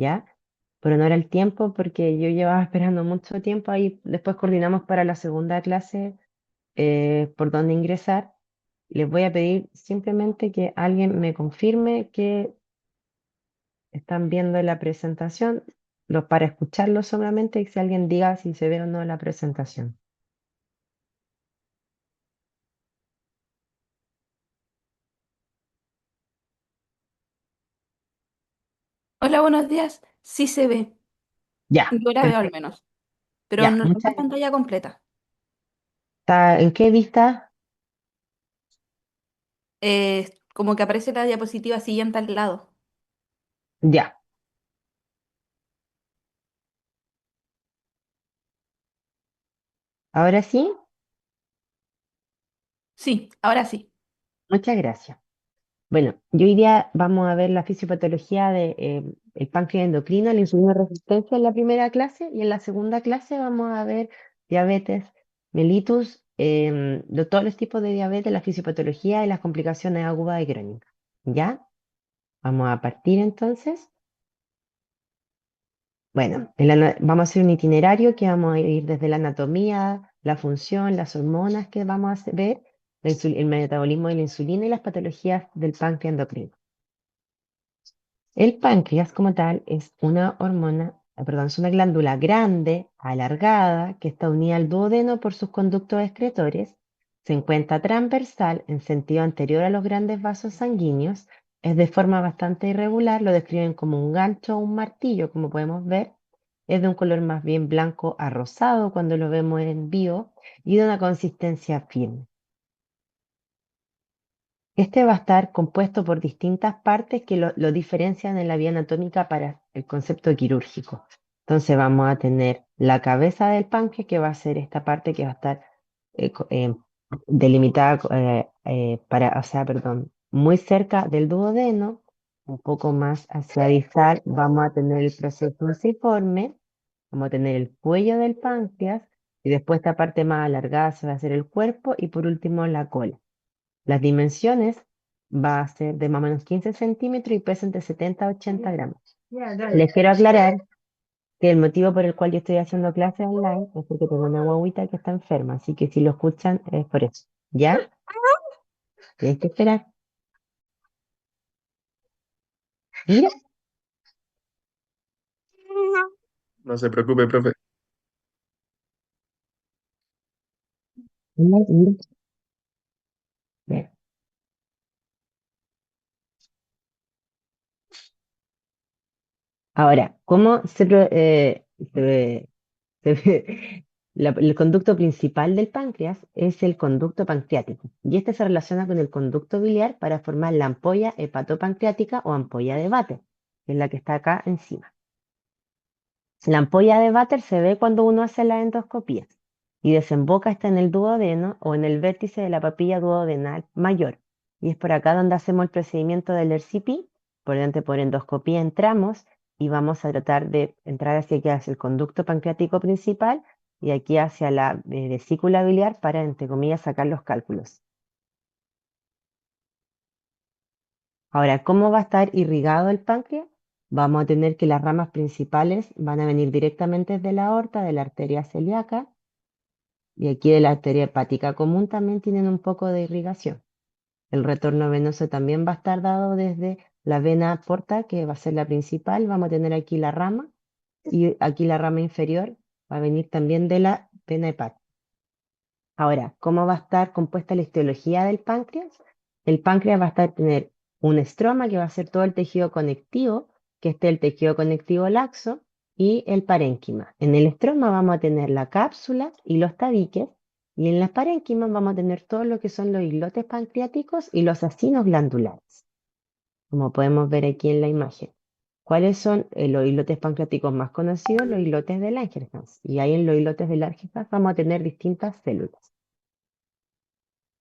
¿ya? Pero no era el tiempo porque yo llevaba esperando mucho tiempo, ahí después coordinamos para la segunda clase por dónde ingresar. Les voy a pedir simplemente que alguien me confirme que están viendo la presentación, para escucharlo solamente, y si alguien diga si se ve o no la presentación. Hola, buenos días. Sí se ve. Ya, Yo la veo al perfecto. menos, pero Ya, no muchas la gracias. pantalla completa. ¿En qué vista? Como que aparece la diapositiva siguiente al lado. Ya, ahora sí, Sí, ahora sí. muchas gracias. Bueno, yo hoy día vamos a ver la fisiopatología de, el páncreas endocrino, la insulina resistencia en la primera clase, y en la segunda clase vamos a ver diabetes mellitus, de todos los tipos de diabetes, la fisiopatología y las complicaciones agudas y crónicas. ¿Ya? Vamos a partir entonces. Bueno, vamos a hacer un itinerario que vamos a ir desde la anatomía, la función, las hormonas que vamos a ver, el metabolismo de la insulina y las patologías del páncreas endocrino. El páncreas como tal es una hormona, perdón, es una glándula grande, alargada, que está unida al duodeno por sus conductos excretores, se encuentra transversal en sentido anterior a los grandes vasos sanguíneos, es de forma bastante irregular, lo describen como un gancho o un martillo, como podemos ver, es de un color más bien blanco a rosado cuando lo vemos en vivo y de una consistencia firme. Este va a estar compuesto por distintas partes que lo diferencian en la vía anatómica para el concepto quirúrgico. Entonces vamos a tener la cabeza del páncreas, que va a ser esta parte que va a estar delimitada o sea, perdón, muy cerca del duodeno, un poco más hacia distal, vamos a tener el proceso fusiforme, vamos a tener el cuello del páncreas, y después esta parte más alargada se va a hacer el cuerpo, y por último la cola. Las dimensiones va a ser de más o menos 15 centímetros y pesa entre 70 a 80 gramos. Les quiero aclarar que el motivo por el cual yo estoy haciendo clases online es porque tengo una guaguita que está enferma, así que si lo escuchan es por eso. ¿Ya? Tienes que esperar. Mira, No se preocupe, profe. mira, mira. Bien. Ahora, ¿cómo el conducto principal del páncreas es el conducto pancreático, y este se relaciona con el conducto biliar para formar la ampolla hepatopancreática o ampolla de Vater, que es la que está acá encima. La ampolla de Vater se ve cuando uno hace la endoscopía y desemboca en el duodeno o en el vértice de la papilla duodenal mayor. Y es por acá donde hacemos el procedimiento del RCP. Por ejemplo, por endoscopía entramos y vamos a tratar de entrar hacia aquí, hacia el conducto pancreático principal, y aquí hacia la vesícula biliar para, entre comillas, sacar los cálculos. Ahora, ¿cómo va a estar irrigado el páncreas? Vamos a tener que las ramas principales van a venir directamente desde la aorta, de la arteria celíaca, y aquí de la arteria hepática común también tienen un poco de irrigación. El retorno venoso también va a estar dado desde la vena porta, que va a ser la principal. Vamos a tener aquí la rama, y aquí la rama inferior va a venir también de la vena hepática. Ahora, ¿cómo va a estar compuesta la histología del páncreas? El páncreas va a tener un estroma, que va a ser todo el tejido conectivo, que esté el tejido conectivo laxo, y el parénquima. En el estroma vamos a tener la cápsula y los tabiques, y en las parénquimas vamos a tener todo lo que son los islotes pancreáticos y los acinos glandulares, como podemos ver aquí en la imagen. ¿Cuáles son los islotes pancreáticos más conocidos? Los islotes de Langerhans. Y ahí en los islotes de Langerhans vamos a tener distintas células.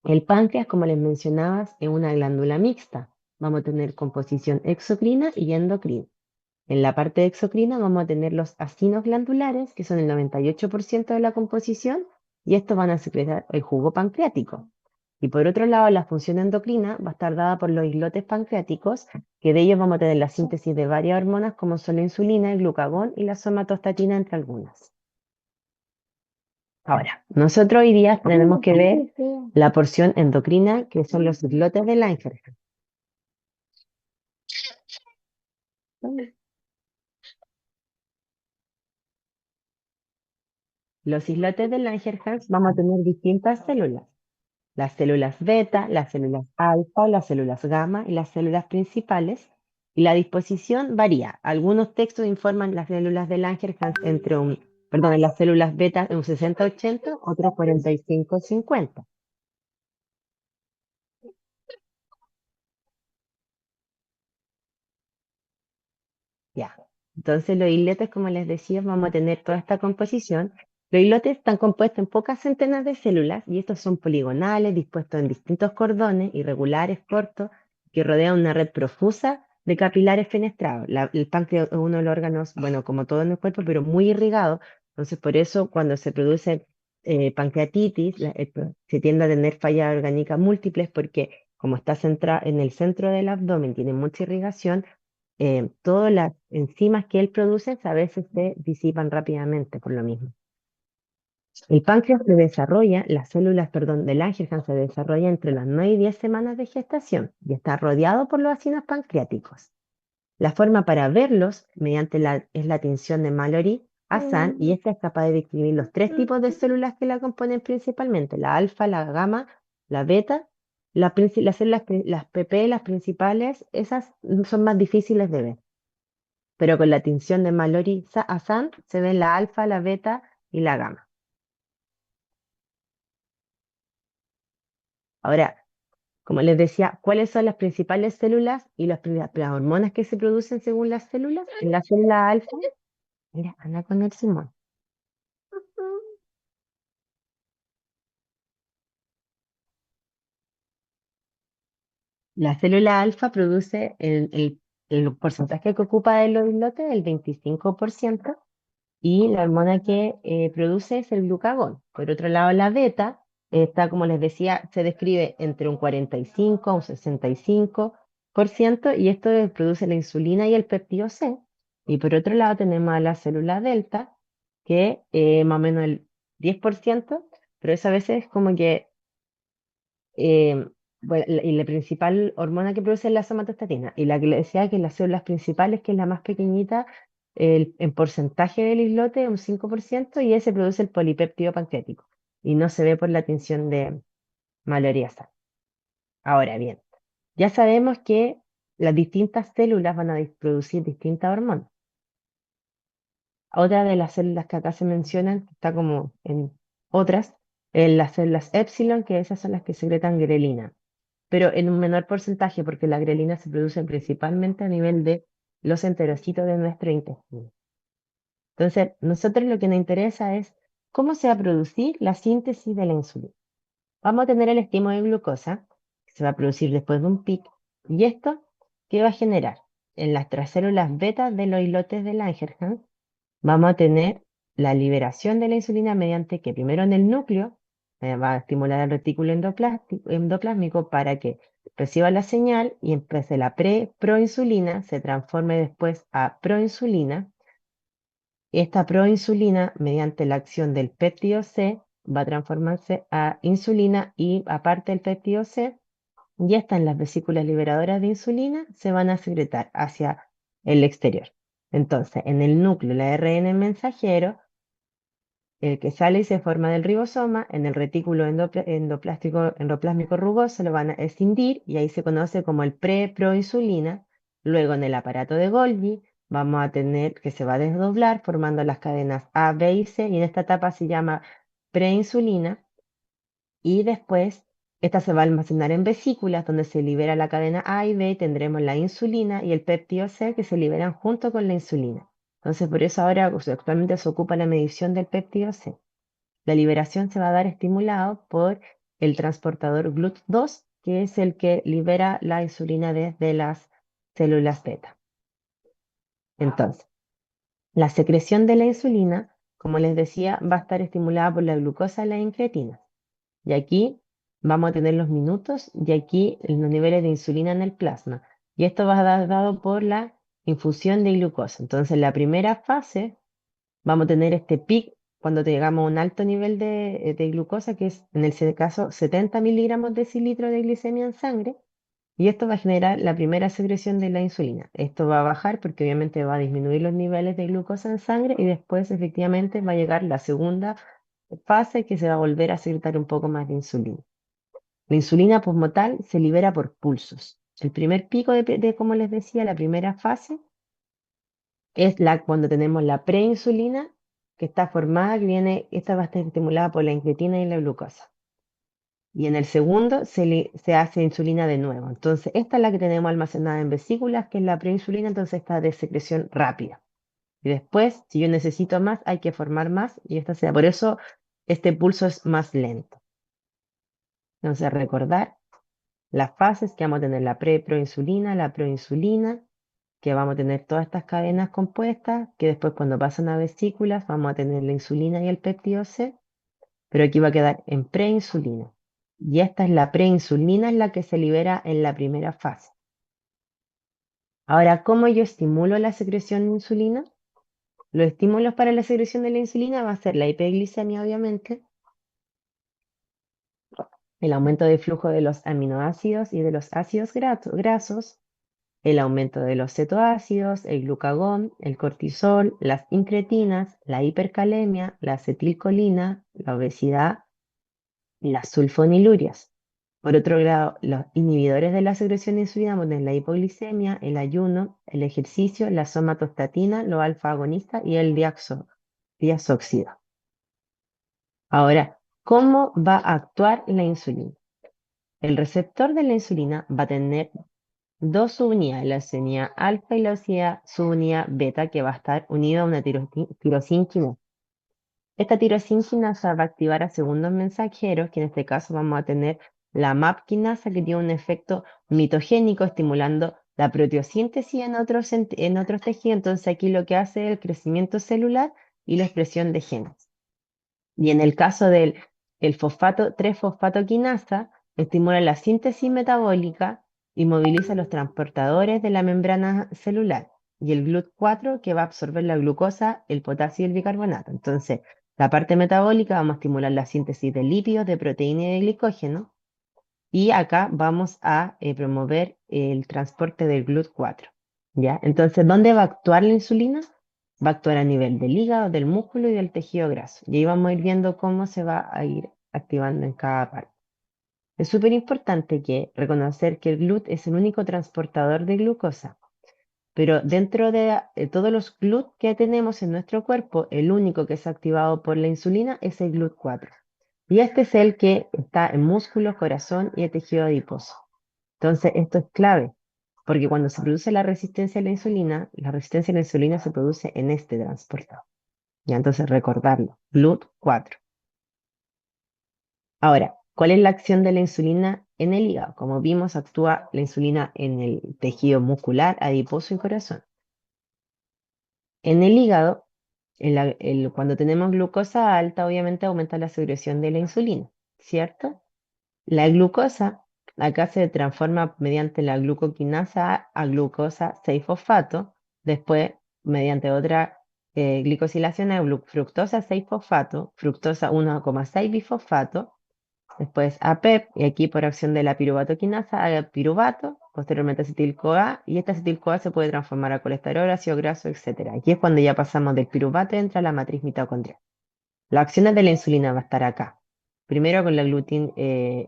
El páncreas, como les mencionaba, es una glándula mixta. Vamos a tener composición exocrina y endocrina. En la parte exocrina vamos a tener los acinos glandulares, que son el 98% de la composición, y estos van a secretar el jugo pancreático. Y por otro lado, la función endocrina va a estar dada por los islotes pancreáticos, que de ellos vamos a tener la síntesis de varias hormonas como son la insulina, el glucagón y la somatostatina, entre algunas. Ahora, nosotros hoy día tenemos que ver la porción endocrina, que son los islotes de Langerhans. Los islotes de Langerhans vamos a tener distintas células. Las células beta, las células alfa, las células gamma y las células principales. Y la disposición varía. Algunos textos informan las células de Langerhans en las células beta en un 60-80, otros 45-50. Ya. Entonces los islotes, como les decía, vamos a tener toda esta composición. Los islotes están compuestos en pocas centenas de células y estos son poligonales, dispuestos en distintos cordones, irregulares, cortos, que rodean una red profusa de capilares fenestrados. El páncreas es uno de los órganos, bueno, como todo en el cuerpo, pero muy irrigado. Entonces, por eso cuando se produce pancreatitis, se tiende a tener fallas orgánicas múltiples porque como está centrada en el centro del abdomen, tiene mucha irrigación, todas las enzimas que él produce a veces se disipan rápidamente por lo mismo. El páncreas se desarrolla, las células, perdón, del Langerhans se desarrolla entre las 9 y 10 semanas de gestación y está rodeado por los ácidos pancreáticos. La forma para verlos es la tinción de Mallory-Hassan y esta es capaz de describir los tres tipos de células que la componen principalmente, la alfa, la gamma, la beta. Las células, las PP, las principales, esas son más difíciles de ver, pero con la tinción de Mallory-Hassan se ven la alfa, la beta y la gamma. Ahora, como les decía, ¿cuáles son las principales células y las hormonas que se producen según las células? En la célula alfa, mira, anda con el Simón. La célula alfa produce el porcentaje que ocupa de los islotes, el 25%, y la hormona que produce es el glucagón. Por otro lado, la beta está, como les decía, se describe entre un 45 a un 65%, y esto produce la insulina y el péptido C. Y por otro lado, tenemos a la célula delta, que más o menos el 10%, pero eso a veces es como que bueno, y la principal hormona que produce es la somatostatina. Y la que le decía que las células principales, que es la más pequeñita, en porcentaje del islote, un 5%, y ese produce el polipéptido pancreático. Y no se ve por la tinción de Mallory-Hassan. Ahora bien, ya sabemos que las distintas células van a producir distintas hormonas. Otra de las células que acá se mencionan, que está como en otras, las células épsilon, que esas son las que secretan grelina, pero en un menor porcentaje porque la grelina se produce principalmente a nivel de los enterocitos de nuestro intestino. Entonces, nosotros lo que nos interesa es cómo se va a producir la síntesis de la insulina. Vamos a tener el estímulo de glucosa, que se va a producir después de un pic, y esto, ¿qué va a generar? En las tracélulas beta de los islotes de Langerhans, vamos a tener la liberación de la insulina mediante que primero en el núcleo va a estimular el retículo endoplásmico para que reciba la señal y en vez de la proinsulina se transforme después a proinsulina. Esta proinsulina, mediante la acción del péptido C, va a transformarse a insulina y aparte del péptido C, ya están las vesículas liberadoras de insulina, se van a secretar hacia el exterior. Entonces, en el núcleo, el ARN mensajero, el que sale y se forma del ribosoma, en el retículo endoplásmico rugoso lo van a escindir y ahí se conoce como el proinsulina. Luego en el aparato de Golgi vamos a tener que se va a desdoblar formando las cadenas A, B y C y en esta etapa se llama preinsulina y después esta se va a almacenar en vesículas donde se libera la cadena A y B y tendremos la insulina y el péptido C que se liberan junto con la insulina. Entonces por eso ahora actualmente se ocupa la medición del péptido C. La liberación se va a dar estimulado por el transportador GLUT2, que es el que libera la insulina desde las células beta. Entonces, la secreción de la insulina, como les decía, va a estar estimulada por la glucosa y la incretina. Y aquí vamos a tener los minutos y aquí los niveles de insulina en el plasma. Y esto va a dar dado por la infusión de glucosa. Entonces, en la primera fase vamos a tener este pic cuando llegamos a un alto nivel de glucosa, que es en el caso 70 miligramos decilitro de glicemia en sangre. Y esto va a generar la primera secreción de la insulina. Esto va a bajar porque obviamente va a disminuir los niveles de glucosa en sangre y después efectivamente va a llegar la segunda fase que se va a volver a secretar un poco más de insulina. La insulina como tal se libera por pulsos. El primer pico como les decía, la primera fase es cuando tenemos la preinsulina que está formada, esta va a estar estimulada por la incretina y la glucosa. Y en el segundo se hace insulina de nuevo. Entonces, esta es la que tenemos almacenada en vesículas, que es la preinsulina, entonces está de secreción rápida. Y después, si yo necesito más, hay que formar más, y por eso este pulso es más lento. Entonces, recordar las fases que vamos a tener: la proinsulina, la proinsulina, que vamos a tener todas estas cadenas compuestas, que después cuando pasan a vesículas vamos a tener la insulina y el péptido C, pero aquí va a quedar en preinsulina. Y esta es la preinsulina, es la que se libera en la primera fase. Ahora, ¿cómo yo estimulo la secreción de insulina? Los estímulos para la secreción de la insulina va a ser la hiperglicemia, obviamente, el aumento de flujo de los aminoácidos y de los ácidos grasos, el aumento de los cetoácidos, el glucagón, el cortisol, las incretinas, la hipercalemia, la acetilcolina, la obesidad y las sulfonilurias. Por otro lado, los inhibidores de la secreción de insulina son la hipoglicemia, el ayuno, el ejercicio, la somatostatina, los alfa agonistas y el diazoxida. Ahora, ¿cómo va a actuar la insulina? El receptor de la insulina va a tener dos subunidades, la subunidad alfa y la subunidad beta, que va a estar unida a una tirosina quinasa. Esta tirosina quinasa va a activar a segundos mensajeros, que en este caso vamos a tener la MAP quinasa, que tiene un efecto mitogénico, estimulando la proteosíntesis en otros tejidos. Entonces aquí lo que hace es el crecimiento celular y la expresión de genes. Y en el caso del fosfato 3-fosfato quinasa, estimula la síntesis metabólica y moviliza los transportadores de la membrana celular. Y el GLUT4, que va a absorber la glucosa, el potasio y el bicarbonato. Entonces, la parte metabólica vamos a estimular la síntesis de lípidos, de proteína y de glicógeno. Y acá vamos a promover el transporte del GLUT4. ¿Ya? Entonces, ¿dónde va a actuar la insulina? Va a actuar a nivel del hígado, del músculo y del tejido graso. Y ahí vamos a ir viendo cómo se va a ir activando en cada parte. Es súper importante reconocer que el GLUT es el único transportador de glucosa, pero dentro de todos los GLUT que tenemos en nuestro cuerpo, el único que es activado por la insulina es el GLUT4. Y este es el que está en músculo, corazón y el tejido adiposo. Entonces, esto es clave, porque cuando se produce la resistencia a la insulina se produce en este transportador. Ya, entonces recordarlo, GLUT4. Ahora, ¿cuál es la acción de la insulina en el hígado? Como vimos, actúa la insulina en el tejido muscular, adiposo y corazón. En el hígado, cuando tenemos glucosa alta, obviamente aumenta la secreción de la insulina, ¿cierto? La glucosa acá se transforma mediante la glucoquinasa a glucosa 6-fosfato, después mediante otra glicosilación a fructosa 6-fosfato, fructosa 1,6 bifosfato, después a PEP, y aquí por acción de la piruvatoquinasa a piruvato, posteriormente acetil-CoA, y esta acetil-CoA se puede transformar a colesterol, ácido graso, etc. Aquí es cuando ya pasamos del piruvato entra la matriz mitocondrial. Las acciones de la insulina va a estar acá. Primero con la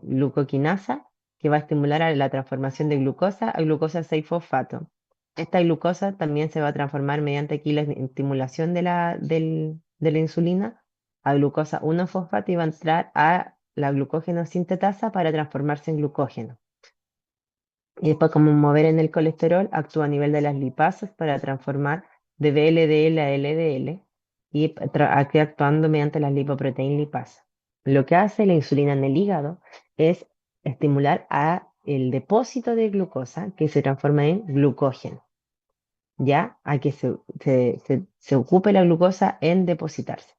glucoquinasa, que va a estimular a la transformación de glucosa a glucosa 6-fosfato. Esta glucosa también se va a transformar mediante aquí la estimulación de la insulina a glucosa 1-fosfato y va a entrar a la glucógeno sintetasa para transformarse en glucógeno. Y después, como mover en el colesterol, actúa a nivel de las lipasas para transformar de VLDL a LDL y aquí actuando mediante las lipoproteínas lipasa. Lo que hace la insulina en el hígado es estimular el depósito de glucosa que se transforma en glucógeno, ya a que se ocupe la glucosa en depositarse.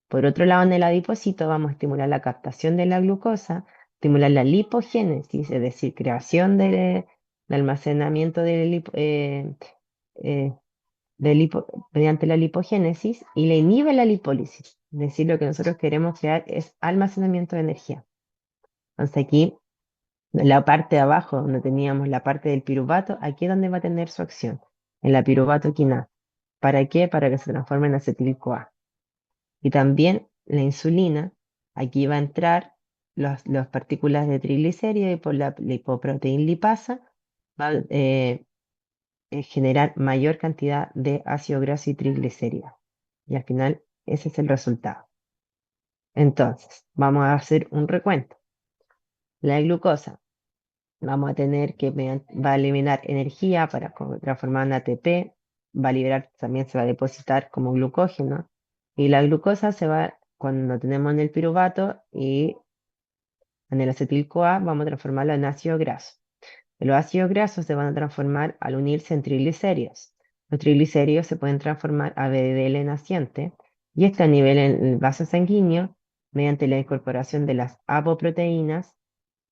Por otro lado, en el adipocito vamos a estimular la captación de la glucosa, estimular la lipogénesis, es decir, creación de almacenamiento eh, mediante la lipogénesis, y le inhibe la lipólisis. Es decir, lo que nosotros queremos crear es almacenamiento de energía. Entonces aquí, en la parte de abajo, donde teníamos la parte del piruvato, aquí es donde va a tener su acción, en la piruvato quinasa. ¿Para qué? Para que se transforme en acetil-CoA. Y también la insulina, aquí va a entrar las partículas de triglicéridos y por la lipoproteína lipasa va a generar mayor cantidad de ácido graso y triglicéridos. Y al final ese es el resultado. Entonces, vamos a hacer un recuento. La glucosa, vamos a tener que va a eliminar energía para transformar en ATP, va a liberar, también se va a depositar como glucógeno, y la glucosa se va, cuando tenemos en el piruvato y en el acetil-CoA, vamos a transformarlo en ácido graso. Los ácidos grasos se van a transformar al unirse en triglicéridos. Los triglicéridos se pueden transformar a VDL naciente, y esto a nivel en el vaso sanguíneo, mediante la incorporación de las apoproteínas,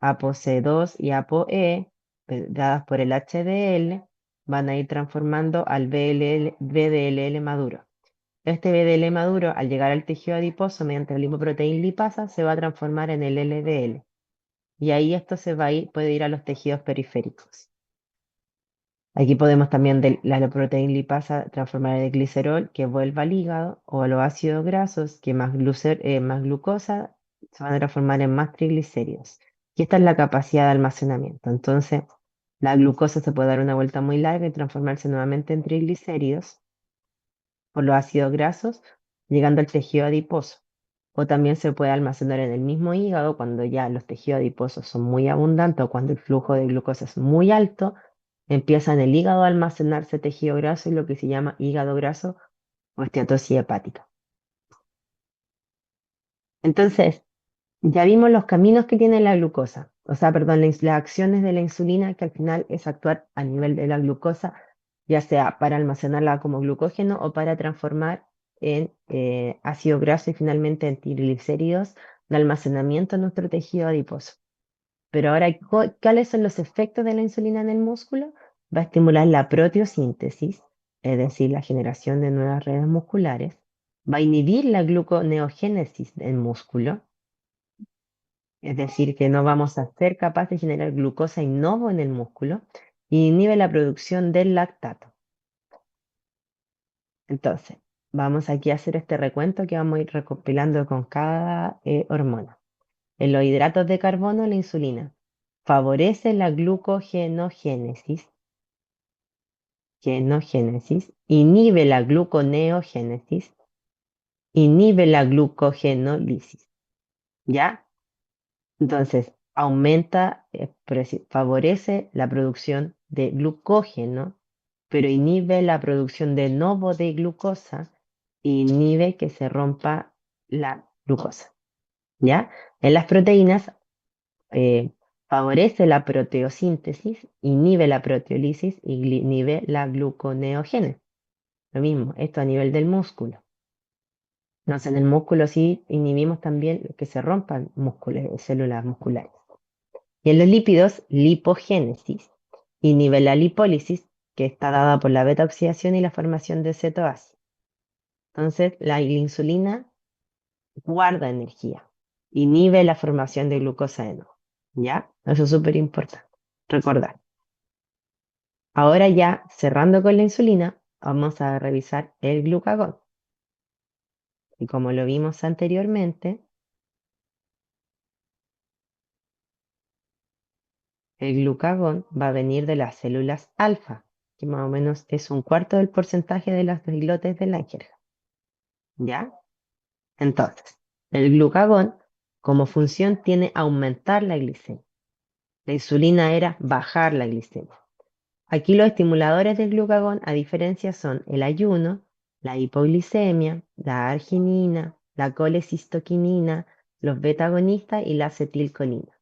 ApoC2 y ApoE, dadas por el HDL, van a ir transformando al VDLL maduro. Este VDL maduro, al llegar al tejido adiposo mediante la lipoproteína lipasa, se va a transformar en el LDL. Y ahí esto puede ir a los tejidos periféricos. Aquí podemos también de la proteína lipasa transformar en el glicerol, que vuelva al hígado, o los ácidos grasos, que más glucosa se van a transformar en más triglicéridos. Y esta es la capacidad de almacenamiento. Entonces, la glucosa se puede dar una vuelta muy larga y transformarse nuevamente en triglicéridos por los ácidos grasos, llegando al tejido adiposo. O también se puede almacenar en el mismo hígado cuando ya los tejidos adiposos son muy abundantes o cuando el flujo de glucosa es muy alto. Empieza en el hígado a almacenarse tejido graso y lo que se llama hígado graso o esteatosis hepática. Entonces, ya vimos los caminos que tiene la glucosa, o sea, perdón, las acciones de la insulina, que al final es actuar a nivel de la glucosa, ya sea para almacenarla como glucógeno o para transformar en ácido graso y finalmente en triglicéridos de almacenamiento en nuestro tejido adiposo. Pero ahora, ¿cuáles son los efectos de la insulina en el músculo? Va a estimular la proteosíntesis, es decir, la generación de nuevas redes musculares. Va a inhibir la gluconeogénesis del músculo, es decir, que no vamos a ser capaces de generar glucosa in novo en el músculo. Y inhibe la producción del lactato. Entonces, vamos aquí a hacer este recuento que vamos a ir recopilando con cada hormona. En los hidratos de carbono, la insulina favorece la glucogenogénesis, inhibe la gluconeogénesis, inhibe la glucogenólisis, ¿ya? Entonces, favorece la producción de glucógeno, pero inhibe la producción de novo de glucosa, e inhibe que se rompa la glucosa, ¿ya? En las proteínas, favorece la proteosíntesis, inhibe la proteólisis y inhibe la gluconeogénesis. Lo mismo, esto a nivel del músculo. Entonces, en el músculo sí inhibimos también que se rompan células musculares. Y en los lípidos, lipogénesis, inhibe la lipólisis, que está dada por la beta oxidación y la formación de cetoasa. Entonces, la insulina guarda energía, inhibe la formación de glucosa de nuevo. ¿Ya? Eso es súper importante. Recordar. Ahora ya, cerrando con la insulina, vamos a revisar el glucagón. Y como lo vimos anteriormente, el glucagón va a venir de las células alfa, que más o menos es un cuarto del porcentaje de las islotes de Langerhans. ¿Ya? Entonces, el glucagón, como función, tiene aumentar la glicemia. La insulina era bajar la glicemia. Aquí los estimuladores del glucagón, a diferencia, son el ayuno, la hipoglicemia, la arginina, la colecistoquinina, los beta-agonistas y la acetilcolina.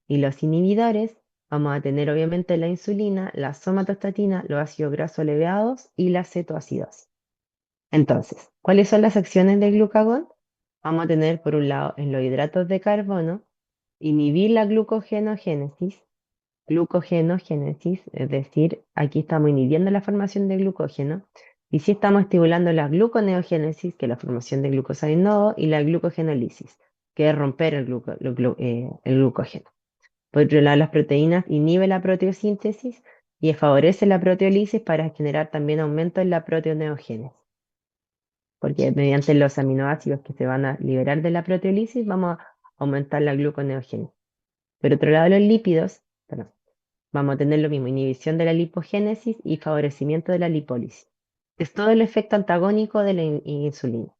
Y los inhibidores, vamos a tener obviamente la insulina, la somatostatina, los ácidos grasos elevados y la cetoacidosis. Entonces, ¿cuáles son las acciones del glucagón? Vamos a tener por un lado en los hidratos de carbono inhibir la glucogenogénesis. Glucogenogénesis, es decir, aquí estamos inhibiendo la formación de glucógeno, y sí estamos estimulando la gluconeogénesis, que es la formación de glucosa de nodo, y la glucogenólisis, que es romper el glucógeno. Por otro lado, las proteínas inhiben la proteosíntesis y favorece la proteólisis para generar también aumento en la proteoneogénesis, porque mediante los aminoácidos que se van a liberar de la proteólisis vamos a aumentar la gluconeogénesis. Por otro lado, los lípidos, perdón, vamos a tener lo mismo, inhibición de la lipogénesis y favorecimiento de la lipólisis. Es todo el efecto antagónico de la insulina.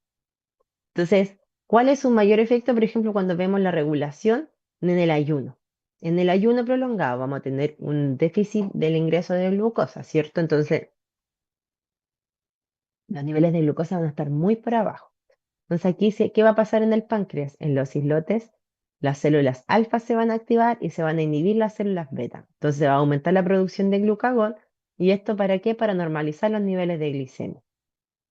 Entonces, ¿cuál es su mayor efecto, por ejemplo, cuando vemos la regulación en el ayuno? En el ayuno prolongado vamos a tener un déficit del ingreso de glucosa, ¿cierto? Entonces, los niveles de glucosa van a estar muy por abajo. Entonces, aquí, ¿qué va a pasar en el páncreas? En los islotes, las células alfa se van a activar y se van a inhibir las células beta. Entonces, se va a aumentar la producción de glucagón. ¿Y esto para qué? Para normalizar los niveles de glicemia.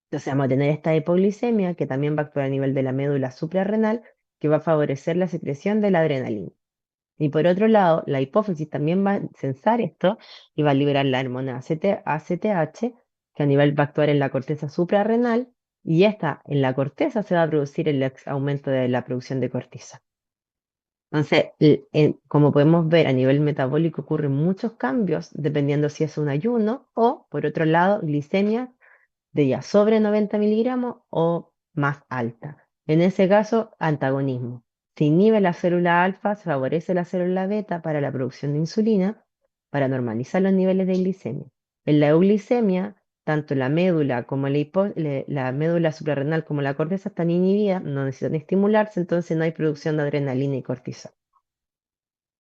Entonces, vamos a tener esta hipoglicemia que también va a actuar a nivel de la médula suprarrenal, que va a favorecer la secreción de la adrenalina. Y por otro lado, la hipófisis también va a sensar esto y va a liberar la hormona ACTH, que a nivel va a actuar en la corteza suprarrenal, y esta en la corteza se va a producir el aumento de la producción de cortisol. Entonces, como podemos ver, a nivel metabólico ocurren muchos cambios dependiendo si es un ayuno o, por otro lado, glicemia de ya sobre 90 miligramos o más alta. En ese caso, antagonismo. Se inhibe la célula alfa, se favorece la célula beta para la producción de insulina, para normalizar los niveles de glicemia. En la euglicemia, tanto la médula como la médula suprarrenal como la corteza están inhibidas, no necesitan estimularse, entonces no hay producción de adrenalina y cortisol.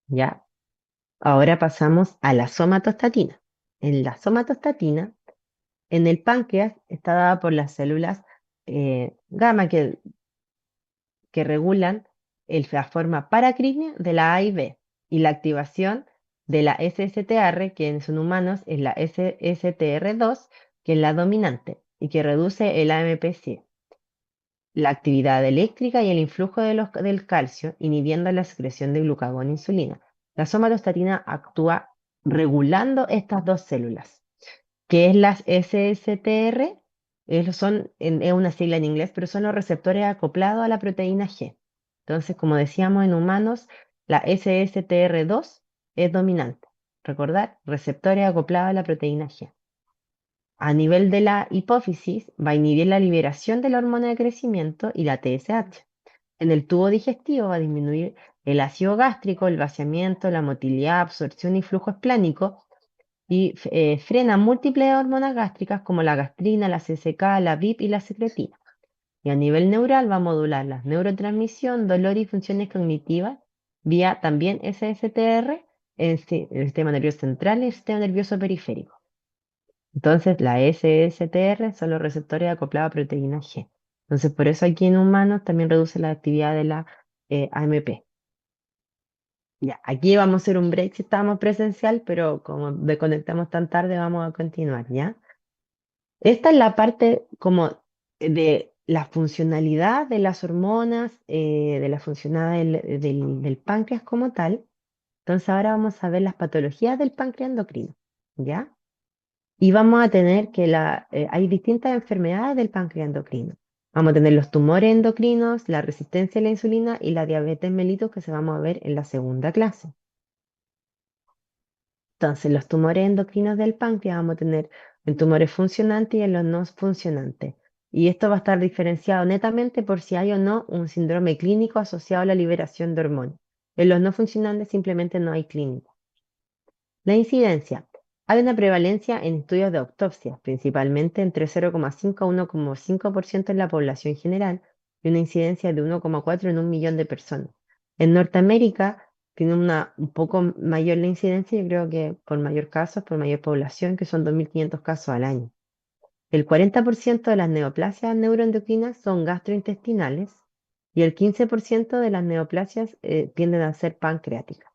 ¿Ya? Ahora pasamos a la somatostatina. En la somatostatina, en el páncreas está dada por las células gamma que regulan la forma paracrine de la A y B y la activación de la SSTR, que en humanos es la SSTR2, que es la dominante y que reduce el AMP-C, la actividad eléctrica y el influjo del calcio, inhibiendo la secreción de glucagón e insulina. La somatostatina actúa regulando estas dos células. ¿Qué es las SSTR? Es una sigla en inglés, pero son los receptores acoplados a la proteína G. Entonces, como decíamos en humanos, la SSTR2 es dominante. Recordar, receptores acoplados a la proteína G. A nivel de la hipófisis, va a inhibir la liberación de la hormona de crecimiento y la TSH. En el tubo digestivo va a disminuir el ácido gástrico, el vaciamiento, la motilidad, absorción y flujo esplánico, y frena múltiples hormonas gástricas como la gastrina, la CCK, la VIP y la secretina. Y a nivel neural va a modular la neurotransmisión, dolor y funciones cognitivas vía también SSTR en el sistema nervioso central y el sistema nervioso periférico. Entonces, la SSTR son los receptores acoplados a proteína G. Entonces, por eso aquí en humanos también reduce la actividad de la AMP. Ya, aquí vamos a hacer un break si estábamos presencial, pero como desconectamos tan tarde, vamos a continuar, ¿ya? Esta es la parte como de la funcionalidad de las hormonas, de la funcionalidad del páncreas como tal. Entonces ahora vamos a ver las patologías del páncreas endocrino, ¿ya? Y vamos a tener que hay distintas enfermedades del páncreas endocrino. Vamos a tener los tumores endocrinos, la resistencia a la insulina y la diabetes mellitus que se vamos a ver en la segunda clase. Entonces, los tumores endocrinos del páncreas vamos a tener en tumores funcionantes y en los no funcionantes. Y esto va a estar diferenciado netamente por si hay o no un síndrome clínico asociado a la liberación de hormonas. En los no funcionantes simplemente no hay clínico. La incidencia. Hay una prevalencia en estudios de autopsia, principalmente entre 0,5 a 1,5% en la población general y una incidencia de 1,4 en 1 millón de personas. En Norteamérica tiene un poco mayor la incidencia, yo creo que por mayor casos, por mayor población, que son 2.500 casos al año. El 40% de las neoplasias neuroendocrinas son gastrointestinales y el 15% de las neoplasias tienden a ser pancreáticas.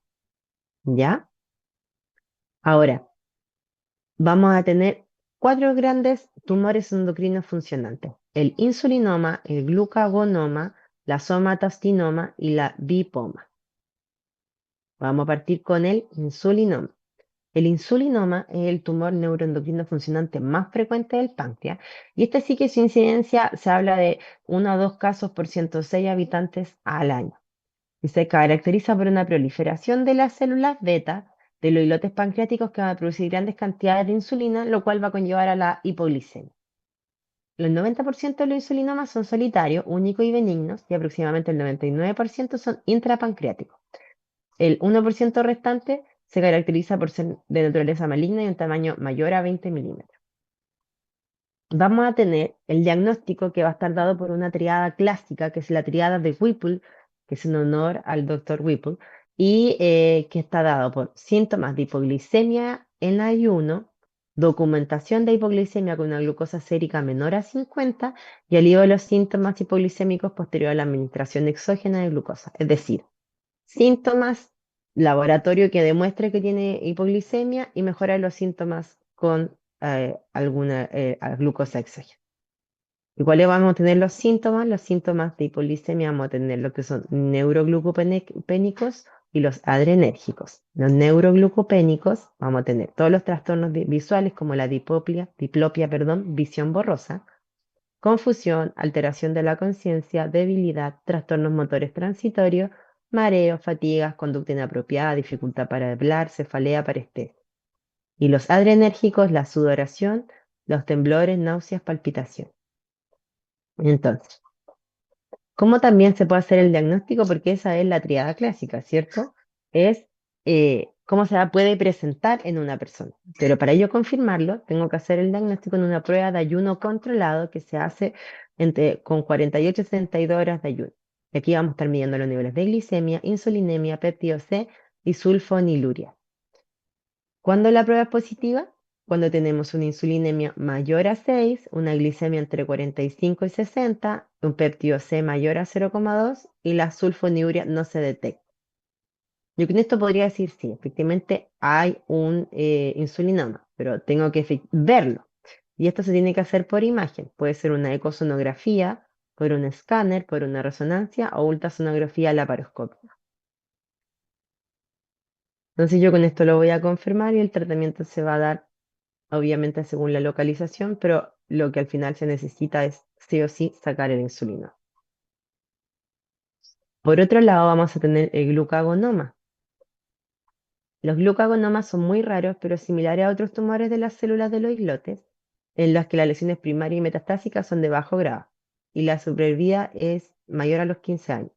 ¿Ya? Ahora, vamos a tener 4 grandes tumores endocrinos funcionantes: el insulinoma, el glucagonoma, la somatostinoma y la bipoma. Vamos a partir con el insulinoma. El insulinoma es el tumor neuroendocrino funcionante más frecuente del páncreas y este sí que su incidencia se habla de 1 a 2 casos por 106 habitantes al año. Y se caracteriza por una proliferación de las células beta de los islotes pancreáticos que van a producir grandes cantidades de insulina, lo cual va a conllevar a la hipoglicemia. El 90% de los insulinomas son solitarios, únicos y benignos, y aproximadamente el 99% son intrapancreáticos. El 1% restante se caracteriza por ser de naturaleza maligna y un tamaño mayor a 20 milímetros. Vamos a tener el diagnóstico que va a estar dado por una triada clásica, que es la triada de Whipple, que es en honor al doctor Whipple, y que está dado por síntomas de hipoglicemia en ayuno, documentación de hipoglicemia con una glucosa sérica menor a 50 y alivio de los síntomas hipoglicémicos posterior a la administración exógena de glucosa. Es decir, síntomas, laboratorio que demuestre que tiene hipoglicemia y mejora los síntomas con alguna glucosa exógena. ¿Y cuáles vamos a tener los síntomas? Los síntomas de hipoglicemia vamos a tener lo que son neuroglucopénicos y los adrenérgicos. Los neuroglucopénicos vamos a tener todos los trastornos visuales como la diplopia, visión borrosa, confusión, alteración de la conciencia, debilidad, trastornos motores transitorios, mareo, fatigas, conducta inapropiada, dificultad para hablar, cefalea, parestesia. Y los adrenérgicos, la sudoración, los temblores, náuseas, palpitación. Entonces, ¿cómo también se puede hacer el diagnóstico? Porque esa es la triada clásica, ¿cierto? Es cómo se puede presentar en una persona. Pero para ello confirmarlo, tengo que hacer el diagnóstico en una prueba de ayuno controlado que se hace con 48 y 72 horas de ayuno. Y aquí vamos a estar midiendo los niveles de glicemia, insulinemia, péptido C y sulfoniluria. ¿Cuándo la prueba es positiva? Cuando tenemos una insulinemia mayor a 6, una glicemia entre 45 y 60, un péptido C mayor a 0,2 y la sulfoniluria no se detecta. Yo con esto podría decir, sí, efectivamente hay un insulinoma, pero tengo que verlo. Y esto se tiene que hacer por imagen. Puede ser una ecosonografía, por un escáner, por una resonancia o ultrasonografía laparoscópica. Entonces yo con esto lo voy a confirmar y el tratamiento se va a dar obviamente según la localización, pero lo que al final se necesita es sí o sí sacar el insulino. Por otro lado, vamos a tener el glucagonoma. Los glucagonomas son muy raros, pero similares a otros tumores de las células de los islotes, en los que las lesiones primarias y metastásicas son de bajo grado y la supervivencia es mayor a los 15 años.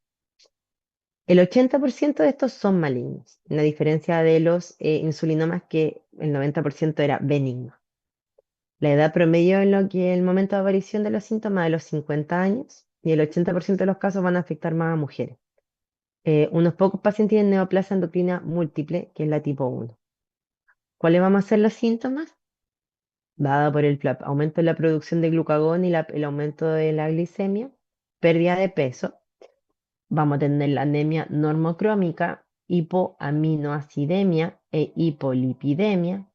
El 80% de estos son malignos, en la diferencia de los insulinomas que el 90% era benigno. La edad promedio en lo que el momento de aparición de los síntomas de los 50 años y el 80% de los casos van a afectar más a mujeres. Unos pocos pacientes tienen neoplasia endocrina múltiple, que es la tipo 1. ¿Cuáles vamos a ser los síntomas? Dada por el aumento de la producción de glucagón y el aumento de la glicemia, pérdida de peso, vamos a tener la anemia normocrómica, hipoaminoacidemia e hipolipidemia,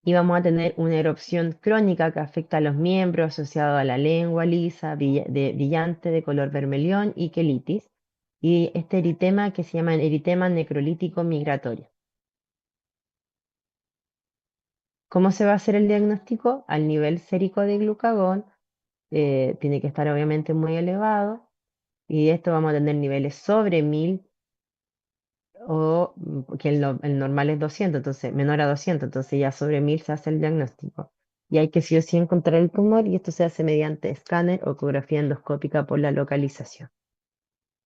y vamos a tener una erupción crónica que afecta a los miembros asociado a la lengua lisa, brillante, de color vermellón y quelitis, y este eritema que se llama el eritema necrolítico migratorio. ¿Cómo se va a hacer el diagnóstico? Al nivel sérico de glucagón, tiene que estar obviamente muy elevado, y esto vamos a tener niveles sobre 1000 o que el normal es 200, entonces menor a 200, entonces ya sobre 1000 se hace el diagnóstico. Y hay que sí o sí encontrar el tumor y esto se hace mediante escáner o ecografía endoscópica por la localización.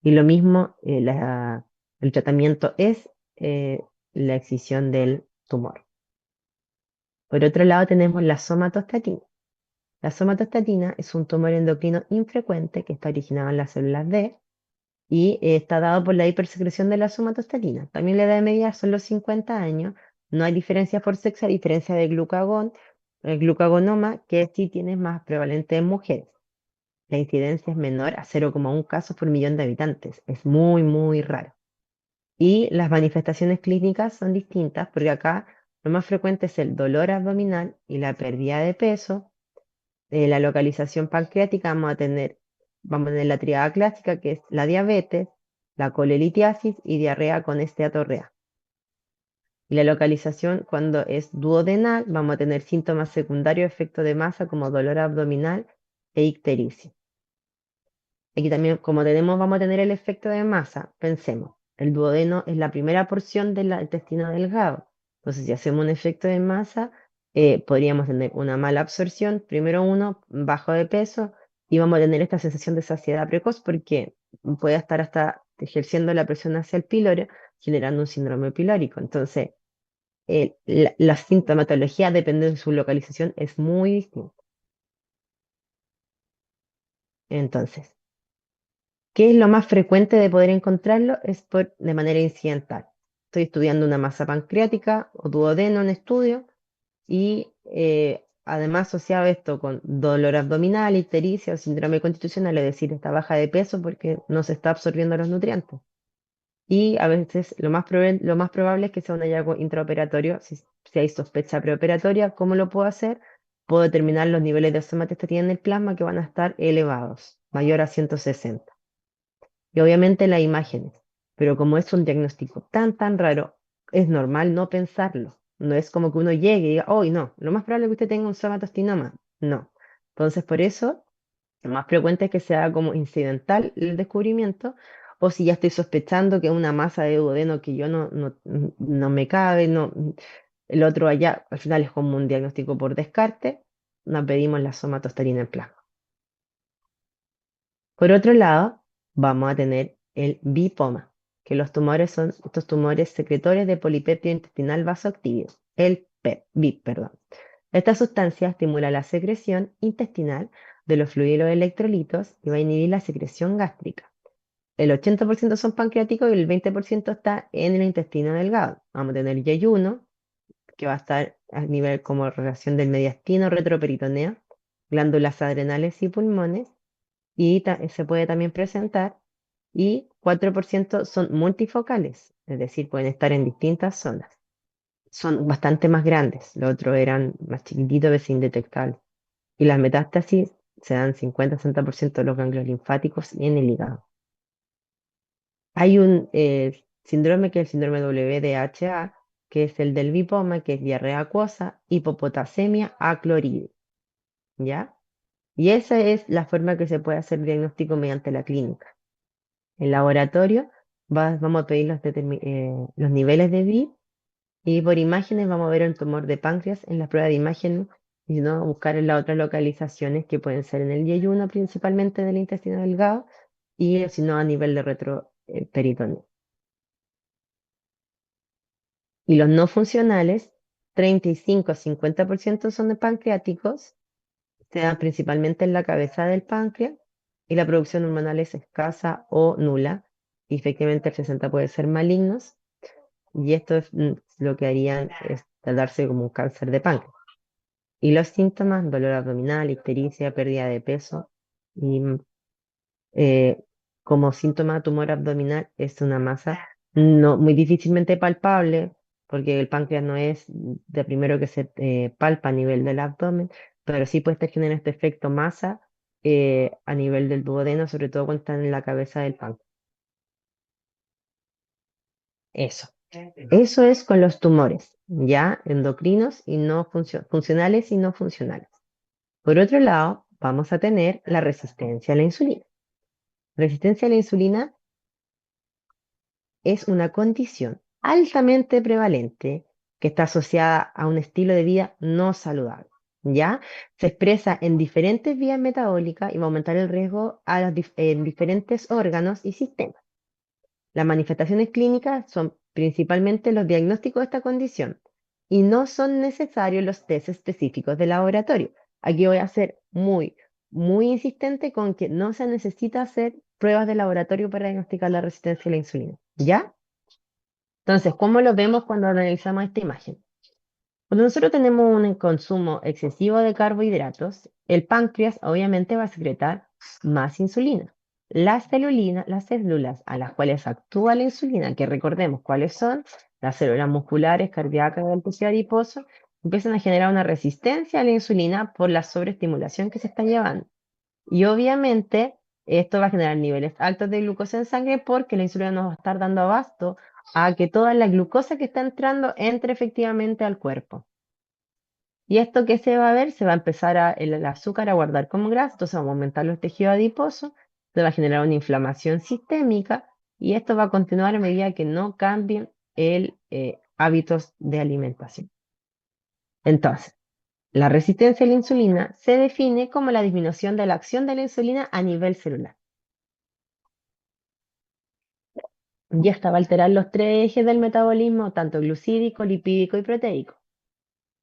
Y lo mismo, el tratamiento es la excisión del tumor. Por otro lado tenemos la somatostatina. La somatostatina es un tumor endocrino infrecuente que está originado en las células B y está dado por la hipersecreción de la somatostatina. También la edad media son los 50 años. No hay diferencia por sexo, a diferencia del el glucagonoma, que sí tiene más prevalente en mujeres. La incidencia es menor a 0,1 casos por millón de habitantes. Es muy, muy raro. Y las manifestaciones clínicas son distintas porque acá lo más frecuente es el dolor abdominal y la pérdida de peso. La localización pancreática vamos a tener la triada clásica, que es la diabetes, la colelitiasis y diarrea con esteatorrea. Y la localización, cuando es duodenal, vamos a tener síntomas secundarios, efecto de masa como dolor abdominal e ictericia. Aquí también, como vamos a tener el efecto de masa, pensemos, el duodeno es la primera porción del intestino delgado. Entonces, si hacemos un efecto de masa, podríamos tener una mala absorción, primero uno, bajo de peso, y vamos a tener esta sensación de saciedad precoz porque puede estar hasta ejerciendo la presión hacia el píloro, generando un síndrome pilórico. Entonces, la sintomatología, depende de su localización, es muy distinta. Entonces, ¿qué es lo más frecuente de poder encontrarlo? Es de manera incidental. Estoy estudiando una masa pancreática o duodeno en estudio y además asociado esto con dolor abdominal, ictericia o síndrome constitucional, es decir, está baja de peso porque no se está absorbiendo los nutrientes. Y a veces lo más probable es que sea un hallazgo intraoperatorio. Si hay sospecha preoperatoria, ¿cómo lo puedo hacer? Puedo determinar los niveles de somatostatina en el plasma que van a estar elevados, mayor a 160. Y obviamente las imágenes. Pero como es un diagnóstico tan raro, es normal no pensarlo. No es como que uno llegue y diga, hoy no, lo más probable es que usted tenga un somatostinoma. No. Entonces, por eso lo más frecuente es que sea como incidental el descubrimiento, o si ya estoy sospechando que es una masa de duodeno que yo no me cabe, no, el otro allá, al final es como un diagnóstico por descarte, nos pedimos la somatostatina en plasma. Por otro lado, vamos a tener el bipoma, que los tumores son estos tumores secretores de polipéptido intestinal vasoactivo, el BIP, perdón. Esta sustancia estimula la secreción intestinal de los fluidos y los electrolitos y va a inhibir la secreción gástrica. El 80% son pancreáticos y el 20% está en el intestino delgado. Vamos a tener yeyuno, que va a estar a nivel como relación del mediastino retroperitoneo, glándulas adrenales y pulmones, y se puede también presentar, y 4% son multifocales, es decir, pueden estar en distintas zonas. Son bastante más grandes, los otros eran más chiquititos, a veces indetectables. Y las metástasis se dan 50-60% de los ganglios linfáticos y en el hígado. Hay un síndrome que es el síndrome WDHA, que es el del bipoma, que es diarrea acuosa, hipopotasemia acloride, ¿ya? Y esa es la forma que se puede hacer diagnóstico mediante la clínica. En laboratorio vamos a pedir los niveles de BIP y por imágenes vamos a ver el tumor de páncreas en la prueba de imagen y no buscar en las otras localizaciones que pueden ser en el yeyuno principalmente del intestino delgado y si no a nivel de retroperitoneo. Y los no funcionales, 35-50% son de pancreáticos, se dan principalmente en la cabeza del páncreas y la producción hormonal es escasa o nula. Y efectivamente el 60 puede ser malignos y esto es lo que harían es tratarse como un cáncer de páncreas. Y los síntomas, dolor abdominal, ictericia, pérdida de peso y eh, como síntoma tumor abdominal es una masa no muy difícilmente palpable, porque el páncreas no es de primero que se palpa a nivel del abdomen, pero sí puede estar generando este efecto masa a nivel del duodeno, sobre todo cuando están en la cabeza del páncreas. Eso. Eso es con los tumores, ya endocrinos y no funcionales y no funcionales. Por otro lado, vamos a tener la resistencia a la insulina. Resistencia a la insulina es una condición altamente prevalente que está asociada a un estilo de vida no saludable. ¿Ya? Se expresa en diferentes vías metabólicas y va a aumentar el riesgo en diferentes órganos y sistemas. Las manifestaciones clínicas son principalmente los diagnósticos de esta condición y no son necesarios los test específicos de laboratorio. Aquí voy a ser muy insistente con que no se necesita hacer pruebas de laboratorio para diagnosticar la resistencia a la insulina. ¿Ya? Entonces, ¿cómo lo vemos cuando analizamos esta imagen? Cuando nosotros tenemos un consumo excesivo de carbohidratos, el páncreas obviamente va a secretar más insulina. Las células a las cuales actúa la insulina, que recordemos cuáles son, las células musculares, cardíacas del tejido adiposo, empiezan a generar una resistencia a la insulina por la sobreestimulación que se está llevando. Y obviamente Esto va a generar niveles altos de glucosa en sangre porque la insulina nos va a estar dando abasto a que toda la glucosa que está entrando entre efectivamente al cuerpo. ¿Y esto qué se va a ver? Se va a empezar el azúcar a guardar como grasa, entonces vamos a aumentar los tejidos adiposos, se va a generar una inflamación sistémica y esto va a continuar a medida que no cambien el hábitos de alimentación. Entonces, la resistencia a la insulina se define como la disminución de la acción de la insulina a nivel celular. Y esta va a alterar los tres ejes del metabolismo, tanto glucídico, lipídico y proteico.